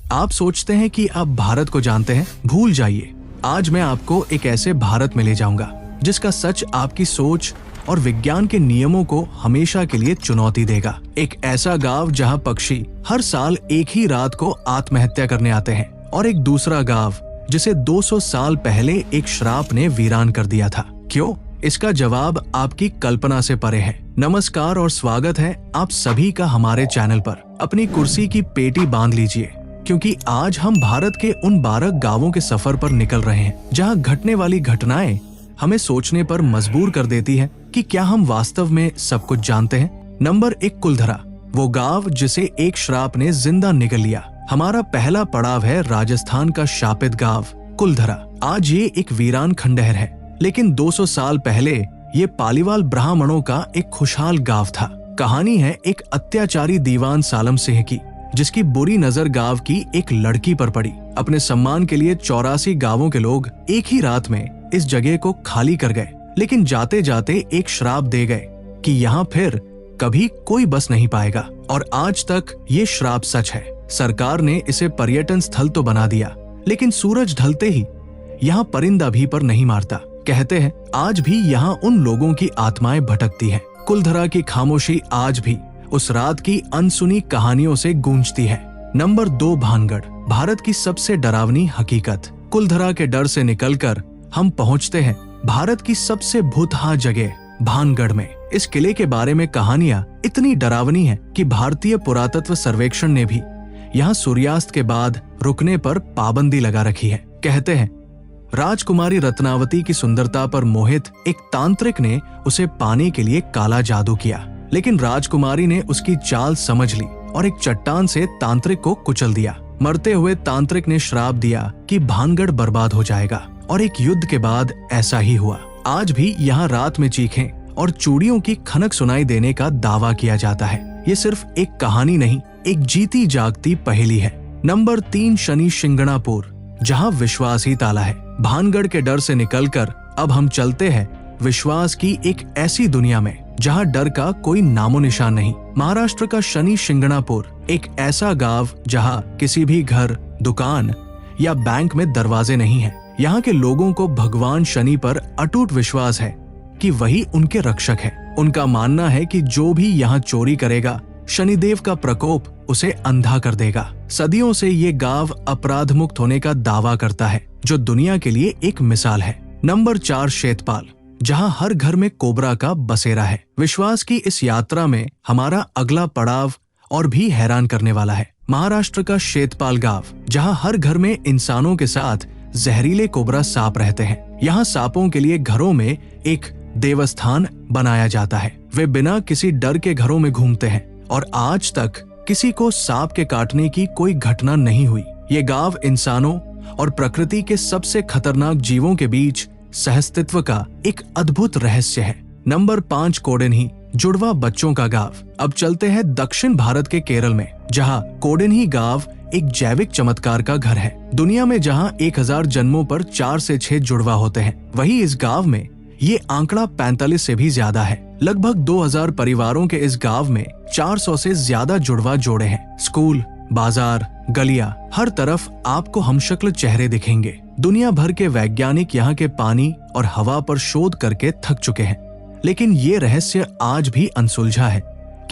आप सोचते हैं कि आप भारत को जानते हैं? भूल जाइए। आज मैं आपको एक ऐसे भारत में ले जाऊंगा जिसका सच आपकी सोच और विज्ञान के नियमों को हमेशा के लिए चुनौती देगा। एक ऐसा गांव जहां पक्षी हर साल एक ही रात को आत्महत्या करने आते हैं, और एक दूसरा गांव जिसे 200 साल पहले एक श्राप ने वीरान कर दिया था। क्यों? इसका जवाब आपकी कल्पना से परे है। नमस्कार और स्वागत है आप सभी का हमारे चैनल पर। अपनी कुर्सी की पेटी बांध लीजिए, क्योंकि आज हम भारत के उन 12 गांवों के सफर पर निकल रहे हैं जहां घटने वाली घटनाएं हमें सोचने पर मजबूर कर देती है कि क्या हम वास्तव में सब कुछ जानते हैं। नंबर 1, कुलधरा, वो गांव जिसे एक श्राप ने जिंदा निगल लिया। हमारा पहला पड़ाव है राजस्थान का शापित गांव कुलधरा। आज ये एक वीरान खंडहर है, लेकिन 200 साल पहले ये पालीवाल ब्राह्मणों का एक खुशहाल गांव था। कहानी है एक अत्याचारी दीवान सालम सिंह की, जिसकी बुरी नजर गांव की एक लड़की पर पड़ी। अपने सम्मान के लिए 84 गांवों के लोग एक ही रात में इस जगह को खाली कर गए, लेकिन जाते जाते एक श्राप दे गए कि यहाँ फिर कभी कोई बस नहीं पाएगा। और आज तक ये श्राप सच है। सरकार ने इसे पर्यटन स्थल तो बना दिया, लेकिन सूरज ढलते ही यहाँ परिंदा भी पर नहीं मारता। कहते हैं आज भी यहाँ उन लोगों की आत्माएं भटकती हैं। कुलधरा की खामोशी आज भी उस रात की अनसुनी कहानियों से गूंजती है। नंबर 2, भानगढ़, भारत की सबसे डरावनी हकीकत। कुलधरा के डर से निकलकर हम पहुंचते हैं भारत की सबसे भूतहा जगह भानगढ़ में। इस किले के बारे में कहानियां इतनी डरावनी हैं कि भारतीय पुरातत्व सर्वेक्षण ने भी यहाँ सूर्यास्त के बाद रुकने पर पाबंदी लगा रखी है। कहते हैं राजकुमारी रत्नावती की सुंदरता पर मोहित एक तांत्रिक ने उसे पाने के लिए काला जादू किया, लेकिन राजकुमारी ने उसकी चाल समझ ली और एक चट्टान से तांत्रिक को कुचल दिया। मरते हुए तांत्रिक ने श्राप दिया कि भानगढ़ बर्बाद हो जाएगा, और एक युद्ध के बाद ऐसा ही हुआ। आज भी यहाँ रात में चीखें और चूड़ियों की खनक सुनाई देने का दावा किया जाता है। ये सिर्फ एक कहानी नहीं, एक जीती जागती पहेली है। नंबर 3, शनि शिंगणापुर, जहाँ विश्वास ही ताला है। भानगढ़ के डर से निकलकर अब हम चलते हैं विश्वास की एक ऐसी दुनिया में जहाँ डर का कोई नामो निशान नहीं। महाराष्ट्र का शनि शिंगणापुर एक ऐसा गांव जहाँ किसी भी घर, दुकान या बैंक में दरवाजे नहीं हैं। यहाँ के लोगों को भगवान शनि पर अटूट विश्वास है कि वही उनके रक्षक है। उनका मानना है कि जो भी यहाँ चोरी करेगा, शनिदेव का प्रकोप उसे अंधा कर देगा। सदियों से ये गांव अपराध मुक्त होने का दावा करता है, जो दुनिया के लिए एक मिसाल है। नंबर 4, शेतपाल, जहां हर घर में कोबरा का बसेरा है। विश्वास की इस यात्रा में हमारा अगला पड़ाव और भी हैरान करने वाला है। महाराष्ट्र का शेतपाल गांव, जहां हर घर में इंसानों के साथ जहरीले कोबरा सांप रहते हैं। यहाँ सांपों के लिए घरों में एक देवस्थान बनाया जाता है। वे बिना किसी डर के घरों में घूमते हैं, और आज तक किसी को सांप के काटने की कोई घटना नहीं हुई। ये गांव इंसानों और प्रकृति के सबसे खतरनाक जीवों के बीच सहअस्तित्व का एक अद्भुत रहस्य है। नंबर 5, कोडेन्ही, जुड़वा बच्चों का गांव। अब चलते हैं दक्षिण भारत के केरल में, जहां कोडेन्ही गांव एक जैविक चमत्कार का घर है। दुनिया में जहां 1000 जन्मों पर 4 से 6 जुड़वा होते हैं, वहीं इस गांव में ये आंकड़ा 45 से भी ज्यादा है। लगभग 2000 परिवारों के इस गांव में 400 से ज्यादा जुड़वा जोड़े हैं। स्कूल, बाजार, गलियां, हर तरफ आपको हमशक्ल चेहरे दिखेंगे। दुनिया भर के वैज्ञानिक यहाँ के पानी और हवा पर शोध करके थक चुके हैं, लेकिन ये रहस्य आज भी अनसुलझा है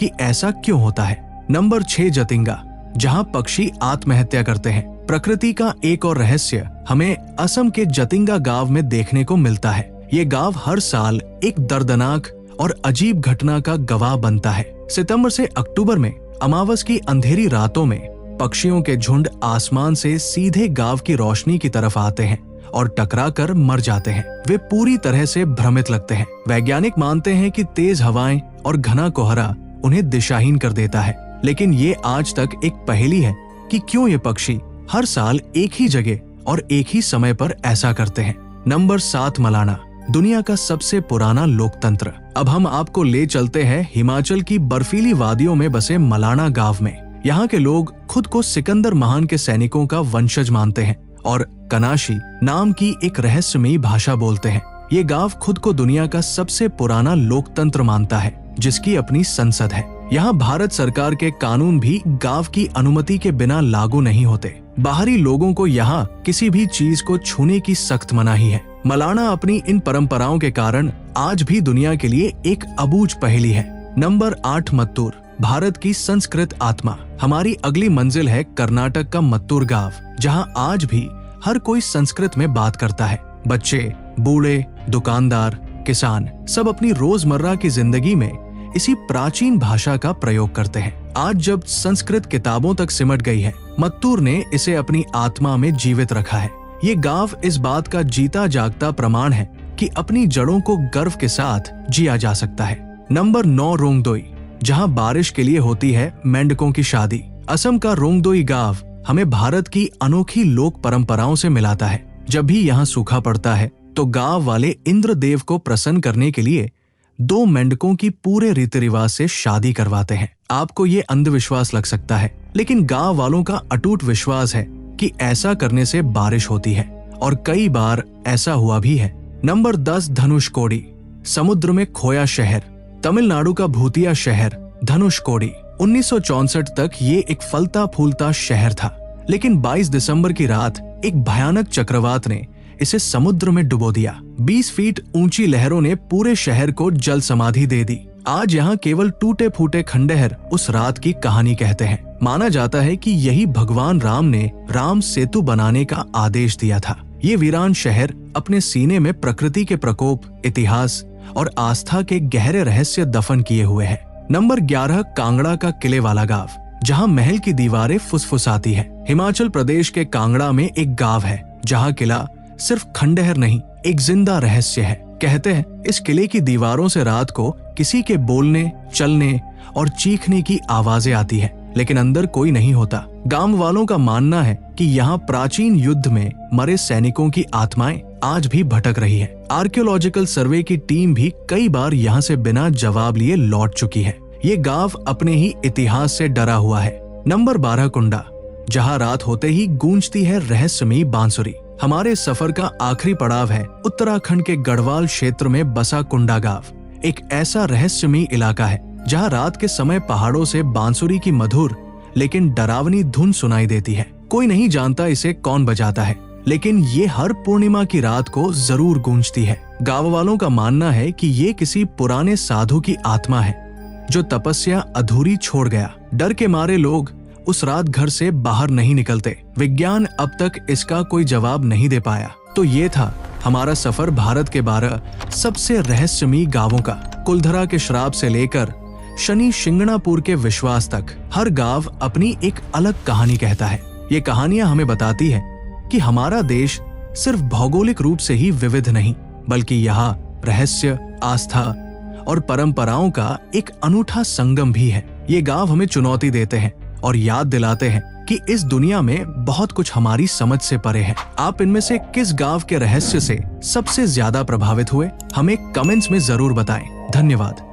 कि ऐसा क्यों होता है। नंबर 6, जतिंगा, जहाँ पक्षी आत्महत्या करते हैं। प्रकृति का एक और रहस्य हमें असम के जतिंगा गांव में देखने को मिलता है। ये गांव हर साल एक दर्दनाक और अजीब घटना का गवाह बनता है। सितंबर से अक्टूबर में अमावस की अंधेरी रातों में पक्षियों के झुंड आसमान से सीधे गांव की रोशनी की तरफ आते हैं और टकराकर मर जाते हैं। वे पूरी तरह से भ्रमित लगते हैं। वैज्ञानिक मानते हैं कि तेज हवाएं और घना कोहरा उन्हें दिशाहीन कर देता है, लेकिन ये आज तक एक पहेली है कि क्यों ये पक्षी हर साल एक ही जगह और एक ही समय पर ऐसा करते हैं। नंबर 7, मलाना, दुनिया का सबसे पुराना लोकतंत्र। अब हम आपको ले चलते हैं हिमाचल की बर्फीली वादियों में बसे मलाना गांव में। यहाँ के लोग खुद को सिकंदर महान के सैनिकों का वंशज मानते हैं और कनाशी नाम की एक रहस्यमयी भाषा बोलते हैं। ये गांव खुद को दुनिया का सबसे पुराना लोकतंत्र मानता है, जिसकी अपनी संसद है। यहाँ भारत सरकार के कानून भी गांव की अनुमति के बिना लागू नहीं होते। बाहरी लोगों को यहाँ किसी भी चीज को छूने की सख्त मनाही है। मलाना अपनी इन परंपराओं के कारण आज भी दुनिया के लिए एक अबूझ पहेली है। नंबर 8 मत्तूर, भारत की संस्कृत आत्मा। हमारी अगली मंजिल है कर्नाटक का मत्तूर गांव, जहां आज भी हर कोई संस्कृत में बात करता है। बच्चे, बूढ़े, दुकानदार, किसान सब अपनी रोजमर्रा की जिंदगी में इसी प्राचीन भाषा का प्रयोग करते हैं। आज जब संस्कृत किताबों तक सिमट गई है, मत्तूर ने इसे अपनी आत्मा में जीवित रखा है। ये गांव इस बात का जीता जागता प्रमाण है कि अपनी जड़ों को गर्व के साथ जिया जा सकता है। नंबर 9 रोंगदोई, जहां बारिश के लिए होती है मेंढकों की शादी। असम का रोंगदोई गांव हमें भारत की अनोखी लोक परंपराओं से मिलाता है। जब भी यहाँ सूखा पड़ता है तो गांव वाले इंद्रदेव को प्रसन्न करने के लिए 2 मेंढकों की पूरे रीति रिवाज से शादी करवाते हैं। आपको ये अंधविश्वास लग सकता है, लेकिन गांव वालों का अटूट विश्वास है कि ऐसा करने से बारिश होती है, और कई बार ऐसा हुआ भी है। नंबर 10 धनुषकोडी, समुद्र में खोया शहर। तमिलनाडु का भूतिया शहर धनुषकोडी 1964 तक ये एक फलता फूलता शहर था, लेकिन 22 दिसंबर की रात एक भयानक चक्रवात ने इसे समुद्र में डुबो दिया। 20 फीट ऊंची लहरों ने पूरे शहर को जल समाधि दे दी। आज यहाँ केवल टूटे फूटे खंडहर उस रात की कहानी कहते हैं। माना जाता है कि यही भगवान राम ने राम सेतु बनाने का आदेश दिया था। ये वीरान शहर अपने सीने में प्रकृति के प्रकोप, इतिहास और आस्था के गहरे रहस्य दफन किए हुए है। नंबर 11 कांगड़ा का किले वाला गांव, जहां महल की दीवारें फुसफुसाती है। हिमाचल प्रदेश के कांगड़ा में एक गांव है जहां किला सिर्फ खंडहर नहीं, एक जिंदा रहस्य है। कहते हैं इस किले की दीवारों से रात को किसी के बोलने, चलने और चीखने की आवाजें आती है, लेकिन अंदर कोई नहीं होता। गांव वालों का मानना है कि यहाँ प्राचीन युद्ध में मरे सैनिकों की आत्माएं आज भी भटक रही है। आर्कियोलॉजिकल सर्वे की टीम भी कई बार यहाँ से बिना जवाब लिए लौट चुकी है। ये गांव अपने ही इतिहास से डरा हुआ है। नंबर 12 कुंडा, जहाँ रात होते ही गूंजती है रहस्यमयी बांसुरी। हमारे सफर का आखिरी पड़ाव है उत्तराखंड के गढ़वाल क्षेत्र में बसा कुंडा गांव। एक ऐसा रहस्यमयी इलाका है जहाँ रात के समय पहाड़ों से बांसुरी की मधुर लेकिन डरावनी धुन सुनाई देती है। कोई नहीं जानता इसे कौन बजाता है, लेकिन ये हर पूर्णिमा की रात को जरूर गूंजती है। गांव वालों का मानना है कि ये किसी पुराने साधु की आत्मा है जो तपस्या अधूरी छोड़ गया। डर के मारे लोग उस रात घर से बाहर नहीं निकलते। विज्ञान अब तक इसका कोई जवाब नहीं दे पाया। तो ये था हमारा सफर भारत के 12 सबसे रहस्यमयी गांवों का। कुलधरा के श्राप से लेकर शनि शिंगणापुर के विश्वास तक, हर गांव अपनी एक अलग कहानी कहता है। ये कहानियां हमें बताती है कि हमारा देश सिर्फ भौगोलिक रूप से ही विविध नहीं, बल्कि यहाँ रहस्य, आस्था और परंपराओं का एक अनूठा संगम भी है। ये गांव हमें चुनौती देते हैं और याद दिलाते हैं कि इस दुनिया में बहुत कुछ हमारी समझ से परे है। आप इनमें से किस गांव के रहस्य से सबसे ज्यादा प्रभावित हुए, हमें कमेंट्स में जरूर बताएं। धन्यवाद।